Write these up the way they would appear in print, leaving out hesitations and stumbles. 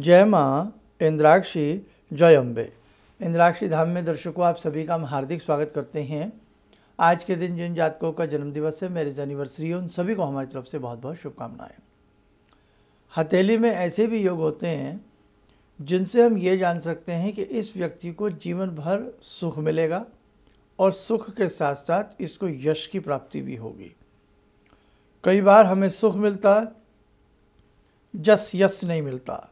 जय माँ इंद्राक्षी, जय अम्बे। इंद्राक्षी धाम में दर्शकों आप सभी का हम हार्दिक स्वागत करते हैं। आज के दिन जिन जातकों का जन्मदिवस है, मैरिज एनिवर्सरी है, उन सभी को हमारी तरफ से बहुत बहुत शुभकामनाएं। हथेली में ऐसे भी योग होते हैं जिनसे हम ये जान सकते हैं कि इस व्यक्ति को जीवन भर सुख मिलेगा और सुख के साथ साथ इसको यश की प्राप्ति भी होगी। कई बार हमें सुख मिलता है, जस यश नहीं मिलता,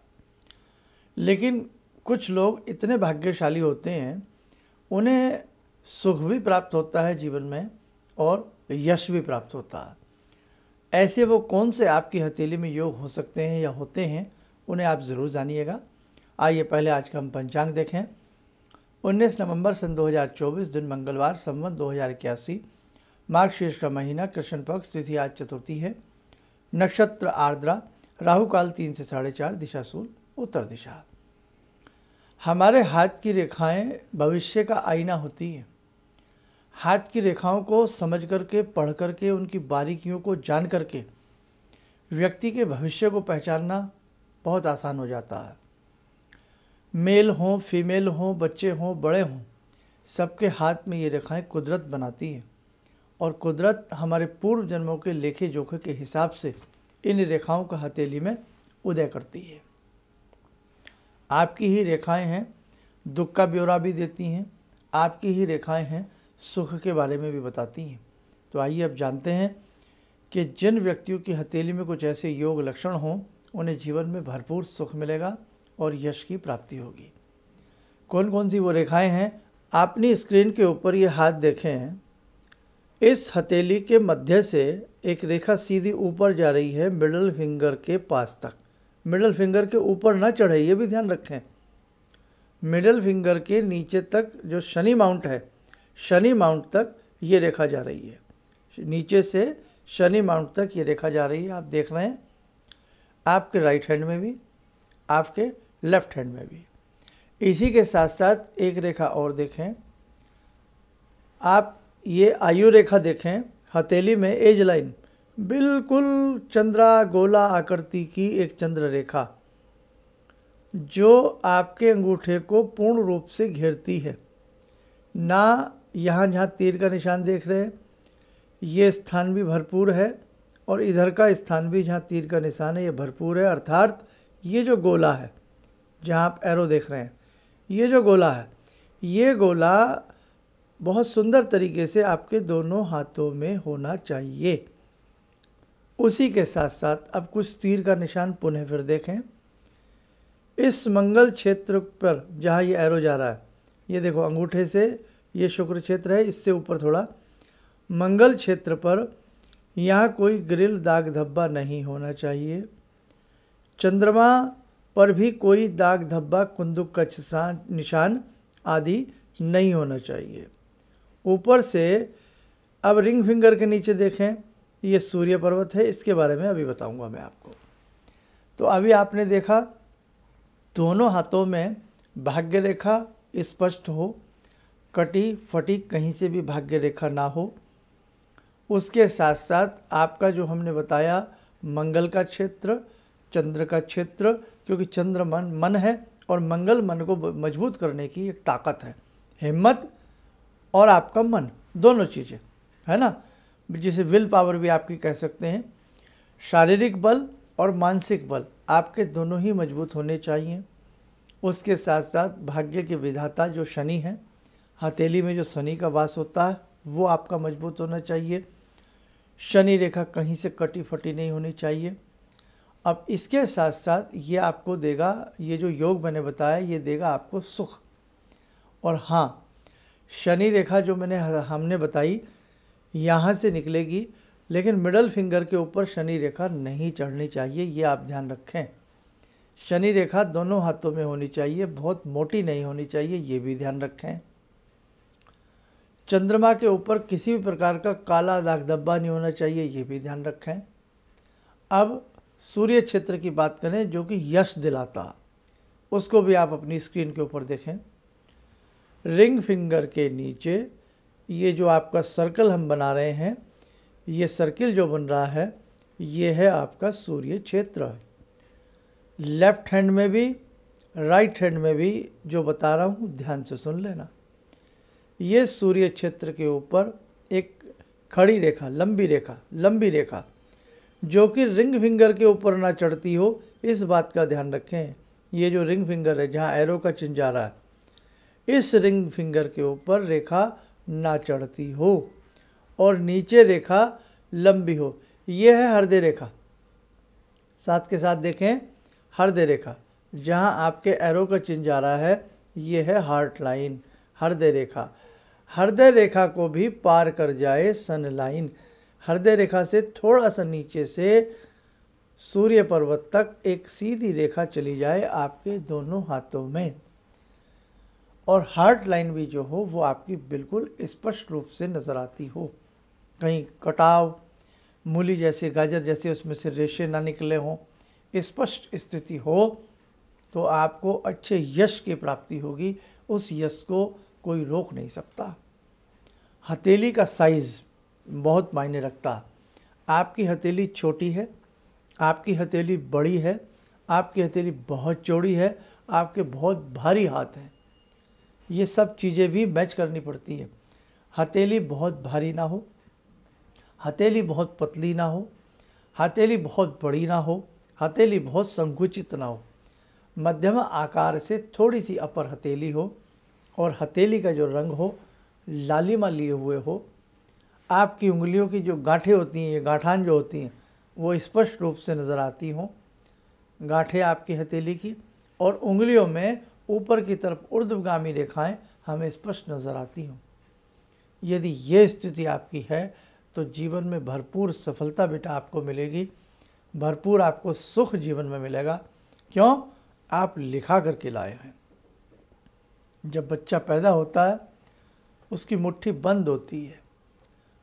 लेकिन कुछ लोग इतने भाग्यशाली होते हैं, उन्हें सुख भी प्राप्त होता है जीवन में और यश भी प्राप्त होता है। ऐसे वो कौन से आपकी हथेली में योग हो सकते हैं या होते हैं, उन्हें आप ज़रूर जानिएगा। आइए पहले आज का हम पंचांग देखें। 19 नवंबर सन 2024, दिन मंगलवार, संवत 2081, मार्गशीर्ष का महीना, कृष्ण पक्ष, तिथि आज चतुर्थी है, नक्षत्र आर्द्रा, राहु काल 3 से 4:30, दिशा सूल उत्तर दिशा। हमारे हाथ की रेखाएं भविष्य का आईना होती हैं। हाथ की रेखाओं को समझ करके, पढ़ करके, उनकी बारीकियों को जान करके व्यक्ति के भविष्य को पहचानना बहुत आसान हो जाता है। मेल हों, फीमेल हों, बच्चे हों, बड़े हों, सबके हाथ में ये रेखाएं कुदरत बनाती है और कुदरत हमारे पूर्व जन्मों के लेखे जोखे के हिसाब से इन रेखाओं का हथेली में उदय करती है। आपकी ही रेखाएं हैं, दुख का ब्यौरा भी देती हैं, आपकी ही रेखाएं हैं, सुख के बारे में भी बताती हैं। तो आइए अब जानते हैं कि जिन व्यक्तियों की हथेली में कुछ ऐसे योग लक्षण हों, उन्हें जीवन में भरपूर सुख मिलेगा और यश की प्राप्ति होगी। कौन कौन सी वो रेखाएं हैं, आपने स्क्रीन के ऊपर ये हाथ देखे हैं। इस हथेली के मध्य से एक रेखा सीधी ऊपर जा रही है, मिडल फिंगर के पास तक। मिडल फिंगर के ऊपर ना चढ़े, ये भी ध्यान रखें। मिडल फिंगर के नीचे तक जो शनि माउंट है, शनि माउंट तक ये रेखा जा रही है। नीचे से शनि माउंट तक ये रेखा जा रही है, आप देख रहे हैं। आपके राइट हैंड में भी, आपके लेफ्ट हैंड में भी। इसी के साथ साथ एक रेखा और देखें, आप ये आयु रेखा देखें। हथेली में एज लाइन, बिल्कुल चंद्रा गोला आकृति की एक चंद्र रेखा जो आपके अंगूठे को पूर्ण रूप से घेरती है। ना यहाँ जहाँ तीर का निशान देख रहे हैं, ये स्थान भी भरपूर है और इधर का स्थान भी जहाँ तीर का निशान है ये भरपूर है। अर्थात ये जो गोला है, जहाँ आप एरो देख रहे हैं, ये जो गोला है, ये गोला बहुत सुंदर तरीके से आपके दोनों हाथों में होना चाहिए। उसी के साथ साथ अब कुछ तीर का निशान पुनः फिर देखें। इस मंगल क्षेत्र पर जहाँ ये एरो जा रहा है, ये देखो अंगूठे से ये शुक्र क्षेत्र है, इससे ऊपर थोड़ा मंगल क्षेत्र पर यहाँ कोई ग्रिल दाग धब्बा नहीं होना चाहिए। चंद्रमा पर भी कोई दाग धब्बा, कुंदुक का निशान आदि नहीं होना चाहिए। ऊपर से अब रिंग फिंगर के नीचे देखें, ये सूर्य पर्वत है, इसके बारे में अभी बताऊंगा मैं आपको। तो अभी आपने देखा दोनों हाथों में भाग्य रेखा स्पष्ट हो, कटी फटी कहीं से भी भाग्य रेखा ना हो। उसके साथ साथ आपका जो हमने बताया मंगल का क्षेत्र, चंद्र का क्षेत्र, क्योंकि चंद्र मन है और मंगल मन को मजबूत करने की एक ताकत है, हिम्मत और आपका मन, दोनों चीज़ें है ना, जिसे विल पावर भी आपकी कह सकते हैं। शारीरिक बल और मानसिक बल आपके दोनों ही मजबूत होने चाहिए। उसके साथ साथ भाग्य के विधाता जो शनि है, हथेली में जो शनि का वास होता है, वो आपका मजबूत होना चाहिए। शनि रेखा कहीं से कटी फटी नहीं होनी चाहिए। अब इसके साथ साथ ये आपको देगा, ये जो योग मैंने बताया, ये देगा आपको सुख। और हाँ, शनि रेखा जो हमने बताई यहाँ से निकलेगी, लेकिन मिडल फिंगर के ऊपर शनि रेखा नहीं चढ़नी चाहिए, ये आप ध्यान रखें। शनि रेखा दोनों हाथों में होनी चाहिए, बहुत मोटी नहीं होनी चाहिए, ये भी ध्यान रखें। चंद्रमा के ऊपर किसी भी प्रकार का काला दाग धब्बा नहीं होना चाहिए, ये भी ध्यान रखें। अब सूर्य क्षेत्र की बात करें जो कि यश दिलाता, उसको भी आप अपनी स्क्रीन के ऊपर देखें। रिंग फिंगर के नीचे ये जो आपका सर्कल हम बना रहे हैं, ये सर्किल जो बन रहा है, ये है आपका सूर्य क्षेत्र। लेफ्ट हैंड में भी राइट हैंड में भी जो बता रहा हूँ ध्यान से सुन लेना। ये सूर्य क्षेत्र के ऊपर एक खड़ी रेखा, लंबी रेखा जो कि रिंग फिंगर के ऊपर ना चढ़ती हो, इस बात का ध्यान रखें। ये जो रिंग फिंगर है जहाँ एरो का चिन्ह जा रहा है, इस रिंग फिंगर के ऊपर रेखा ना चढ़ती हो और नीचे रेखा लंबी हो। ये है हृदय रेखा। साथ के साथ देखें, हृदय रेखा जहाँ आपके एरो का चिन्ह जा रहा है, ये है हार्ट लाइन, हृदय रेखा। हृदय रेखा को भी पार कर जाए सन लाइन। हृदय रेखा से थोड़ा सा नीचे से सूर्य पर्वत तक एक सीधी रेखा चली जाए आपके दोनों हाथों में, और हार्ट लाइन भी जो हो वो आपकी बिल्कुल स्पष्ट रूप से नज़र आती हो। कहीं कटाव, मूली जैसे, गाजर जैसे उसमें से रेशे ना निकले हों, स्पष्ट स्थिति हो तो आपको अच्छे यश की प्राप्ति होगी। उस यश को कोई रोक नहीं सकता। हथेली का साइज़ बहुत मायने रखता है। आपकी हथेली छोटी है, आपकी हथेली बड़ी है, आपकी हथेली बहुत चौड़ी है, आपके बहुत भारी हाथ हैं, ये सब चीज़ें भी मैच करनी पड़ती है। हथेली बहुत भारी ना हो, हथेली बहुत पतली ना हो, हथेली बहुत बड़ी ना हो, हथेली बहुत संकुचित ना हो, मध्यम आकार से थोड़ी सी अपर हथेली हो और हथेली का जो रंग हो लालिमा लिए हुए हो। आपकी उंगलियों की जो गांठें होती हैं, ये गांठान जो होती हैं, वो स्पष्ट रूप से नज़र आती हों। गांठें आपकी हथेली की और उंगलियों में ऊपर की तरफ ऊर्ध्वगामी रेखाएं हमें स्पष्ट नज़र आती हों। यदि ये स्थिति आपकी है तो जीवन में भरपूर सफलता बेटा आपको मिलेगी, भरपूर आपको सुख जीवन में मिलेगा। क्यों? आप लिखा करके लाए हैं। जब बच्चा पैदा होता है उसकी मुट्ठी बंद होती है,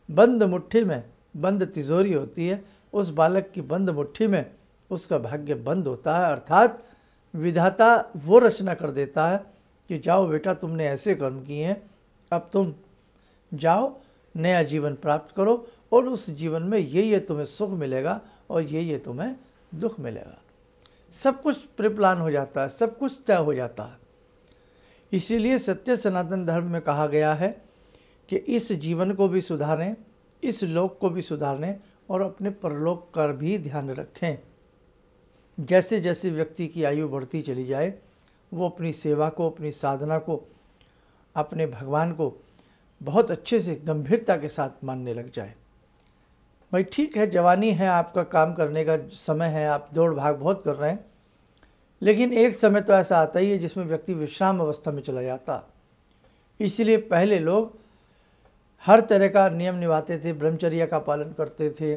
बंद मुट्ठी में बंद तिजोरी होती है। उस बालक की बंद मुट्ठी में उसका भाग्य बंद होता है, अर्थात विधाता वो रचना कर देता है कि जाओ बेटा, तुमने ऐसे कर्म किए हैं, अब तुम जाओ नया जीवन प्राप्त करो और उस जीवन में ये तुम्हें सुख मिलेगा और ये तुम्हें दुख मिलेगा। सब कुछ प्रिप्लान हो जाता है, सब कुछ तय हो जाता है। इसीलिए सत्य सनातन धर्म में कहा गया है कि इस जीवन को भी सुधारें, इस लोक को भी सुधारें और अपने परलोक का भी ध्यान रखें। जैसे जैसे व्यक्ति की आयु बढ़ती चली जाए वो अपनी सेवा को, अपनी साधना को, अपने भगवान को बहुत अच्छे से गंभीरता के साथ मानने लग जाए। भाई ठीक है, जवानी है, आपका काम करने का समय है, आप दौड़ भाग बहुत कर रहे हैं, लेकिन एक समय तो ऐसा आता ही है जिसमें व्यक्ति विश्राम अवस्था में चला जाता। इसलिए पहले लोग हर तरह का नियम निभाते थे, ब्रह्मचर्य का पालन करते थे,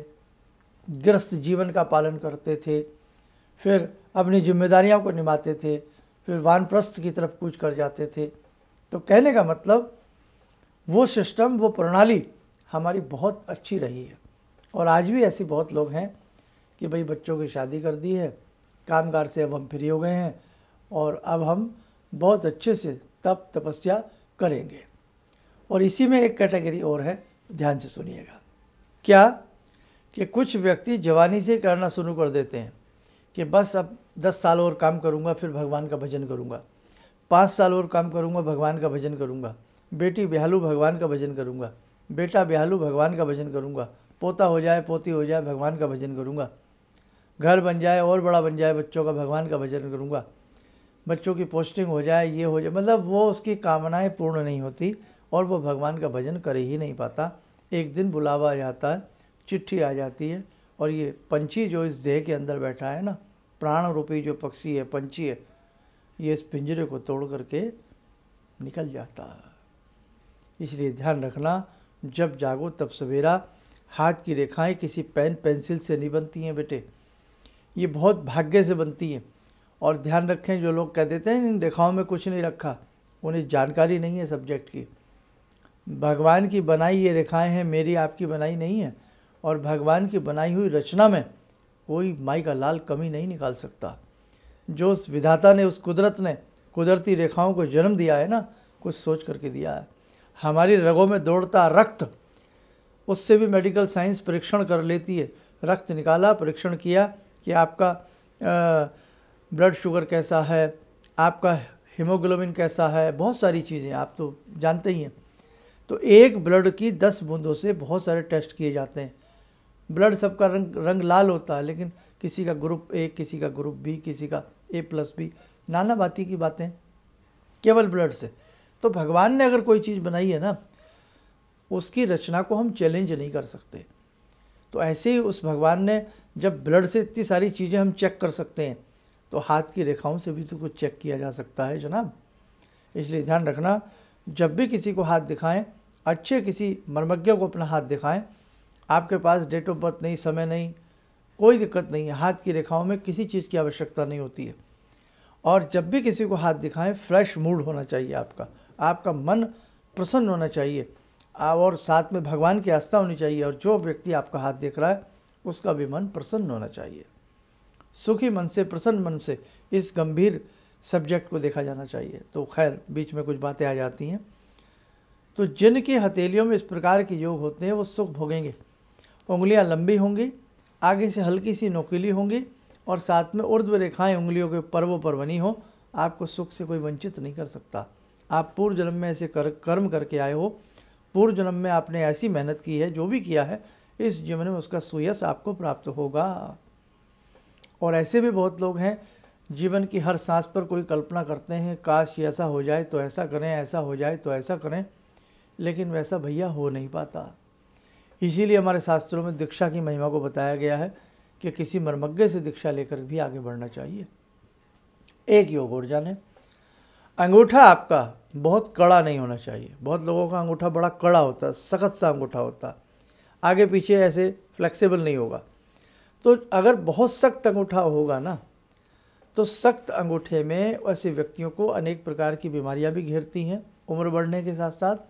गृहस्थ जीवन का पालन करते थे, फिर अपनी जिम्मेदारियों को निभाते थे, फिर वानप्रस्थ की तरफ कूच कर जाते थे। तो कहने का मतलब वो सिस्टम, वो प्रणाली हमारी बहुत अच्छी रही है। और आज भी ऐसी बहुत लोग हैं कि भाई बच्चों की शादी कर दी है, कामकाज से अब हम फ्री हो गए हैं और अब हम बहुत अच्छे से तप तपस्या करेंगे। और इसी में एक कैटेगरी और है, ध्यान से सुनिएगा। क्या कि कुछ व्यक्ति जवानी से करना शुरू कर देते हैं कि बस अब 10 साल और काम करूंगा फिर भगवान का भजन करूंगा, 5 साल और काम करूंगा भगवान का भजन करूंगा, बेटी ब्याहलू भगवान का भजन करूंगा, बेटा ब्याहलू भगवान का भजन करूंगा, पोता हो जाए पोती हो जाए भगवान का भजन करूंगा, घर बन जाए और बड़ा बन जाए बच्चों का भगवान का भजन करूंगा, बच्चों की पोस्टिंग हो जाए, ये हो जाए। मतलब वो उसकी कामनाएं पूर्ण नहीं होती और वो भगवान का भजन कर ही नहीं पाता। एक दिन बुलावा आ जाता है, चिट्ठी आ जाती है और ये पंछी जो इस देह के अंदर बैठा है ना, प्राण रूपी जो पक्षी है, पंछी है, ये इस पिंजरे को तोड़ करके निकल जाता है। इसलिए ध्यान रखना, जब जागो तब सवेरा। हाथ की रेखाएं किसी पेन पेंसिल से नहीं बनती हैं बेटे, ये बहुत भाग्य से बनती हैं। और ध्यान रखें, जो लोग कह देते हैं इन रेखाओं में कुछ नहीं रखा, उन्हें जानकारी नहीं है सब्जेक्ट की। भगवान की बनाई ये रेखाएं हैं, मेरी आपकी बनाई नहीं है। और भगवान की बनाई हुई रचना में कोई माई का लाल कमी नहीं निकाल सकता। जो उस विधाता ने, उस कुदरत ने कुदरती रेखाओं को जन्म दिया है ना, कुछ सोच करके दिया है। हमारी रगों में दौड़ता रक्त, उससे भी मेडिकल साइंस परीक्षण कर लेती है। रक्त निकाला, परीक्षण किया कि आपका ब्लड शुगर कैसा है, आपका हीमोग्लोबिन कैसा है, बहुत सारी चीज़ें आप तो जानते ही हैं। तो एक ब्लड की 10 बूंदों से बहुत सारे टेस्ट किए जाते हैं। ब्लड सबका रंग लाल होता है, लेकिन किसी का ग्रुप ए, किसी का ग्रुप बी, किसी का A+B, नाना बाती की बातें केवल ब्लड से। तो भगवान ने अगर कोई चीज़ बनाई है ना, उसकी रचना को हम चैलेंज नहीं कर सकते। तो ऐसे ही उस भगवान ने जब ब्लड से इतनी सारी चीज़ें हम चेक कर सकते हैं, तो हाथ की रेखाओं से भी तो कुछ चेक किया जा सकता है जनाब। इसलिए ध्यान रखना, जब भी किसी को हाथ दिखाएं, अच्छे किसी मर्मज्ञ को अपना हाथ दिखाएं। आपके पास डेट ऑफ बर्थ नहीं, समय नहीं, कोई दिक्कत नहीं है, हाथ की रेखाओं में किसी चीज़ की आवश्यकता नहीं होती है। और जब भी किसी को हाथ दिखाएं, फ्रेश मूड होना चाहिए आपका मन प्रसन्न होना चाहिए, और साथ में भगवान की आस्था होनी चाहिए। और जो व्यक्ति आपका हाथ देख रहा है उसका भी मन प्रसन्न होना चाहिए। सुखी मन से, प्रसन्न मन से इस गंभीर सब्जेक्ट को देखा जाना चाहिए। तो खैर, बीच में कुछ बातें आ जाती हैं। तो जिनकी हथेलियों में इस प्रकार के योग होते हैं वो सुख भोगेंगे। उंगलियां लंबी होंगी, आगे से हल्की सी नोकीली होंगी, और साथ में ऊर्ध्व रेखाएं उंगलियों के पर्वों पर बनी हो। आपको सुख से कोई वंचित नहीं कर सकता। आप पूर्व जन्म में ऐसे कर्म करके आए हो, पूर्व जन्म में आपने ऐसी मेहनत की है, जो भी किया है इस जीवन में उसका सुयश आपको प्राप्त होगा। और ऐसे भी बहुत लोग हैं, जीवन की हर सांस पर कोई कल्पना करते हैं, काश ये ऐसा हो जाए तो ऐसा करें, ऐसा हो जाए तो ऐसा करें, लेकिन वैसा भैया हो नहीं पाता। इसीलिए हमारे शास्त्रों में दीक्षा की महिमा को बताया गया है कि किसी मर्मज्ञ से दीक्षा लेकर भी आगे बढ़ना चाहिए। एक योग और जाने, अंगूठा आपका बहुत कड़ा नहीं होना चाहिए। बहुत लोगों का अंगूठा बड़ा कड़ा होता है, सख्त सा अंगूठा होता है, आगे पीछे ऐसे फ्लेक्सिबल नहीं होगा। तो अगर बहुत सख्त अंगूठा होगा ना, तो सख्त अंगूठे में ऐसे व्यक्तियों को अनेक प्रकार की बीमारियां भी घेरती हैं उम्र बढ़ने के साथ साथ।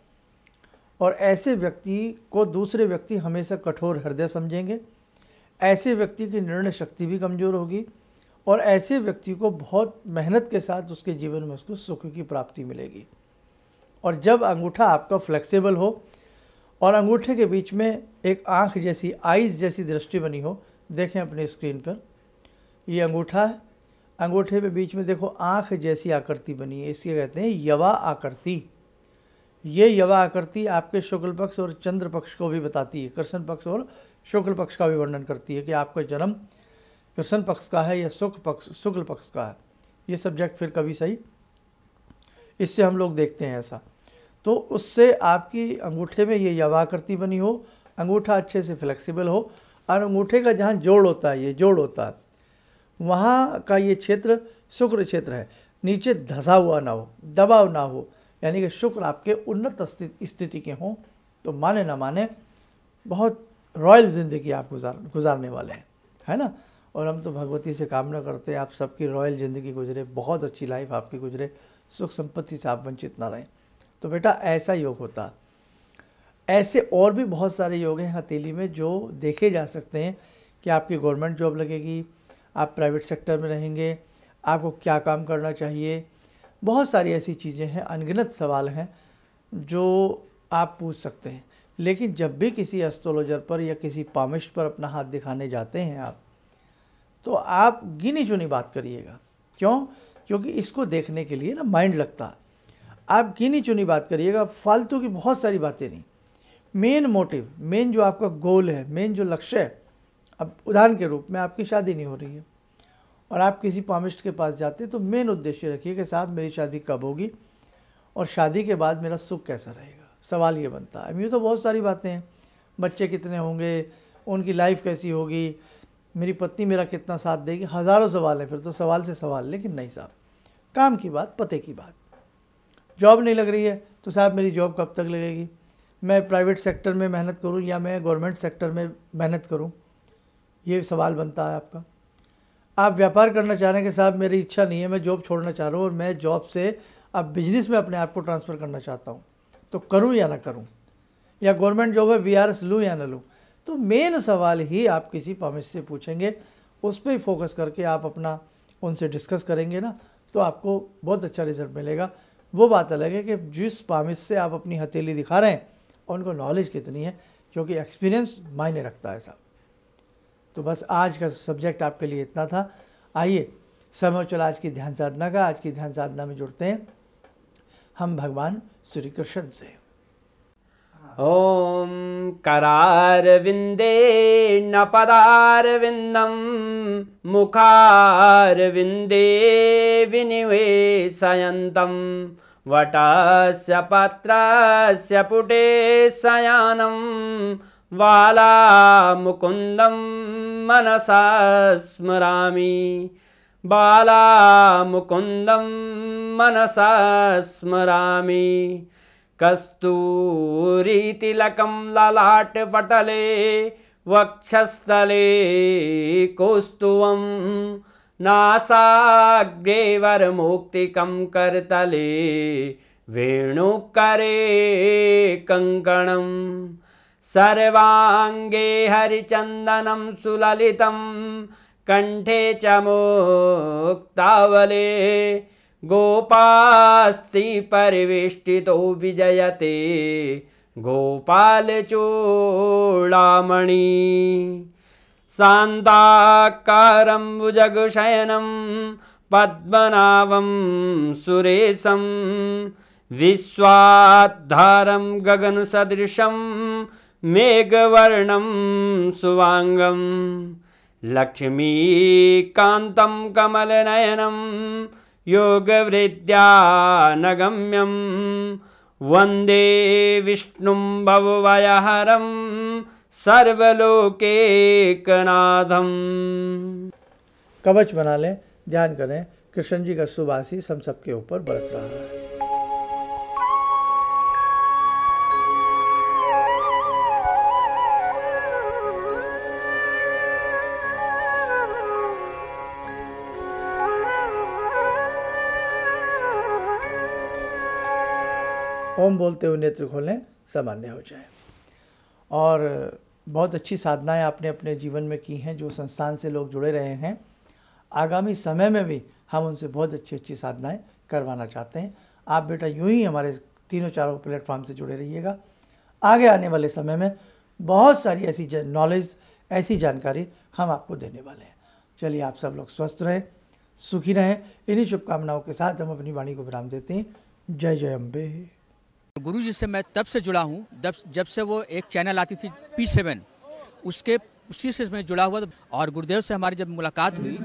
और ऐसे व्यक्ति को दूसरे व्यक्ति हमेशा कठोर हृदय समझेंगे। ऐसे व्यक्ति की निर्णय शक्ति भी कमज़ोर होगी, और ऐसे व्यक्ति को बहुत मेहनत के साथ उसके जीवन में उसको सुख की प्राप्ति मिलेगी। और जब अंगूठा आपका फ्लेक्सिबल हो और अंगूठे के बीच में एक आँख जैसी, आइज़ जैसी दृष्टि बनी हो, देखें अपने स्क्रीन पर, ये अंगूठा है, अंगूठे में बीच में देखो आँख जैसी आकृति बनी है, इसके कहते हैं यवा आकृति। ये यवा आकृति आपके शुक्ल पक्ष और चंद्र पक्ष को भी बताती है, कृष्ण पक्ष और शुक्ल पक्ष का भी वर्णन करती है कि आपका जन्म कृष्ण पक्ष का है या शुक्ल पक्ष का है। ये सब्जेक्ट फिर कभी सही, इससे हम लोग देखते हैं ऐसा। तो उससे आपकी अंगूठे में ये यवाकृति बनी हो, अंगूठा अच्छे से फ्लेक्सिबल हो, और अंगूठे का जहाँ जोड़ होता है, ये जोड़ होता है, वहाँ का ये क्षेत्र शुक्र क्षेत्र है, नीचे धसा हुआ ना हो, दबाव ना हो, यानी कि शुक्र आपके उन्नत स्थिति के हों, तो माने ना माने बहुत रॉयल ज़िंदगी आप गुजारने वाले हैं, है ना। और हम तो भगवती से कामना करते हैं आप सबकी रॉयल ज़िंदगी गुजरे, बहुत अच्छी लाइफ आपकी गुजरे, सुख संपत्ति से आप वंचित ना रहें। तो बेटा ऐसा योग होता है। ऐसे और भी बहुत सारे योग हैं हथेली में जो देखे जा सकते हैं कि आपकी गवर्नमेंट जॉब लगेगी, आप प्राइवेट सेक्टर में रहेंगे, आपको क्या काम करना चाहिए। बहुत सारी ऐसी चीज़ें हैं, अनगिनत सवाल हैं जो आप पूछ सकते हैं। लेकिन जब भी किसी एस्ट्रोलॉजर पर या किसी पामिस्ट पर अपना हाथ दिखाने जाते हैं आप, तो आप गिनी चुनी बात करिएगा। क्यों? क्योंकि इसको देखने के लिए ना माइंड लगता है। आप गिनी चुनी बात करिएगा, फालतू की बहुत सारी बातें नहीं। मेन मोटिव, मेन जो आपका गोल है, मेन जो लक्ष्य है, अब उदाहरण के रूप में आपकी शादी नहीं हो रही है और आप किसी पामिस्ट के पास जाते, तो मेन उद्देश्य रखिए कि साहब मेरी शादी कब होगी और शादी के बाद मेरा सुख कैसा रहेगा। सवाल ये बनता है। यूँ तो बहुत सारी बातें हैं, बच्चे कितने होंगे, उनकी लाइफ कैसी होगी, मेरी पत्नी मेरा कितना साथ देगी, हज़ारों सवाल हैं। फिर तो सवाल से सवाल, लेकिन नहीं साहब, काम की बात, पते की बात। जॉब नहीं लग रही है तो साहब मेरी जॉब कब तक लगेगी, मैं प्राइवेट सेक्टर में मेहनत करूं या मैं गवर्नमेंट सेक्टर में मेहनत करूं, ये सवाल बनता है आपका। आप व्यापार करना चाह रहे हैं कि साहब मेरी इच्छा नहीं है, मैं जॉब छोड़ना चाह रहा हूँ और मैं जॉब से अब बिजनेस में अपने आप को ट्रांसफ़र करना चाहता हूँ, तो करूँ या ना करूँ, या गवर्नमेंट जॉब है VRS लूँ या ना लूँ। तो मेन सवाल ही आप किसी पामिस्ट से पूछेंगे, उस पर ही फोकस करके आप अपना उनसे डिस्कस करेंगे ना, तो आपको बहुत अच्छा रिजल्ट मिलेगा। वो बात अलग है कि जिस पामिस्ट से आप अपनी हथेली दिखा रहे हैं उनको नॉलेज कितनी है, क्योंकि एक्सपीरियंस मायने रखता है साहब। तो बस आज का सब्जेक्ट आपके लिए इतना था। आइए समय हो चला आज की ध्यान साधना का। आज की ध्यान साधना में जुड़ते हैं हम भगवान श्री कृष्ण से। ॐ करारविन्दे न पदारविन्दं मुखारविन्दे विनिवेशयन्तं वटस्य पत्रस्य पुटे शयनं बालामुकुन्दं मनसा स्मरामि बालामुकुन्दं मनसा स्मरामि कस्तूरीतिलकं ललाटपटले वक्षस्थले कौस्तुभं नासाग्रे वरमौक्तिकं करतले वेणुकरे कङ्कणं सर्वाङ्गे हरिचन्दनं सुललितं कण्ठे च मुक्तावले गोपास्ति परिवेष्टितो विजयते गोपालचूडामणि शान्ताकारं भुजगशयनं पद्मनाभं सुरेशं विश्वाधारं गगनसदृशं मेघवर्णं शुभांगं लक्ष्मीकान्तं कमलनयनं योगवृद्ध्यानगम्यं वन्दे विष्णुं भवभयहरं सर्वलोकैकनाथं। कवच बना लें, ध्यान करें, कृष्ण जी का शुभ आशीष हम सबके ऊपर बरस रहा है। ओम बोलते हुए नेत्र खोलें, सामान्य हो जाए। और बहुत अच्छी साधनाएं आपने अपने जीवन में की हैं, जो संस्थान से लोग जुड़े रहे हैं। आगामी समय में भी हम उनसे बहुत अच्छी साधनाएं करवाना चाहते हैं। आप बेटा यूं ही हमारे तीनों चारों प्लेटफॉर्म से जुड़े रहिएगा। आगे आने वाले समय में बहुत सारी ऐसी नॉलेज, ऐसी जानकारी हम आपको देने वाले हैं। चलिए, आप सब लोग स्वस्थ रहें, सुखी रहें। इन्हीं शुभकामनाओं के साथ हम अपनी वाणी को विराम देते हैं। जय जय अम्बे। गुरु जी से मैं तब से जुड़ा हूँ जब से वो एक चैनल आती थी P7, उसी से मैं जुड़ा हुआ। और गुरुदेव से हमारी जब मुलाकात हुई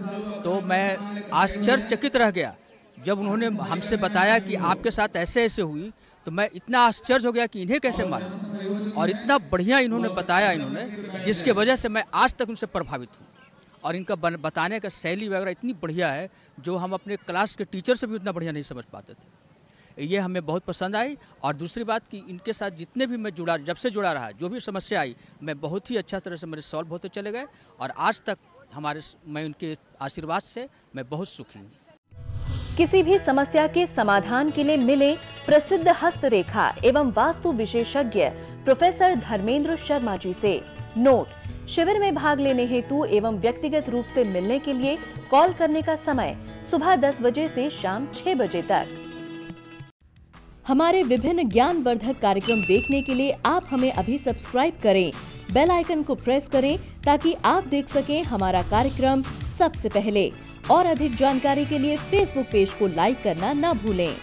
तो मैं आश्चर्यचकित रह गया। जब उन्होंने हमसे बताया कि आपके साथ ऐसे ऐसे हुई, तो मैं इतना आश्चर्य हो गया कि इन्हें कैसे मालूम। और इतना बढ़िया इन्होंने बताया, जिसके वजह से मैं आज तक उनसे प्रभावित हूँ। और इनका बताने का शैली वगैरह इतनी बढ़िया है, जो हम अपने क्लास के टीचर से भी उतना बढ़िया नहीं समझ पाते थे। ये हमें बहुत पसंद आई। और दूसरी बात कि इनके साथ जितने भी मैं जुड़ा, जब से जुड़ा रहा, जो भी समस्या आई, मैं बहुत ही अच्छा तरह से मेरे सॉल्व होते चले गए। और आज तक मैं उनके आशीर्वाद से मैं बहुत सुखी हूँ। किसी भी समस्या के समाधान के लिए मिले प्रसिद्ध हस्तरेखा एवं वास्तु विशेषज्ञ प्रोफेसर धर्मेंद्र शर्मा जी से। नोट: शिविर में भाग लेने हेतु एवं व्यक्तिगत रूप से मिलने के लिए कॉल करने का समय सुबह 10 बजे से शाम 6 बजे तक। हमारे विभिन्न ज्ञानवर्धक कार्यक्रम देखने के लिए आप हमें अभी सब्सक्राइब करें, बेल आइकन को प्रेस करें ताकि आप देख सकें हमारा कार्यक्रम सबसे पहले। और अधिक जानकारी के लिए फेसबुक पेज को लाइक करना न भूलें।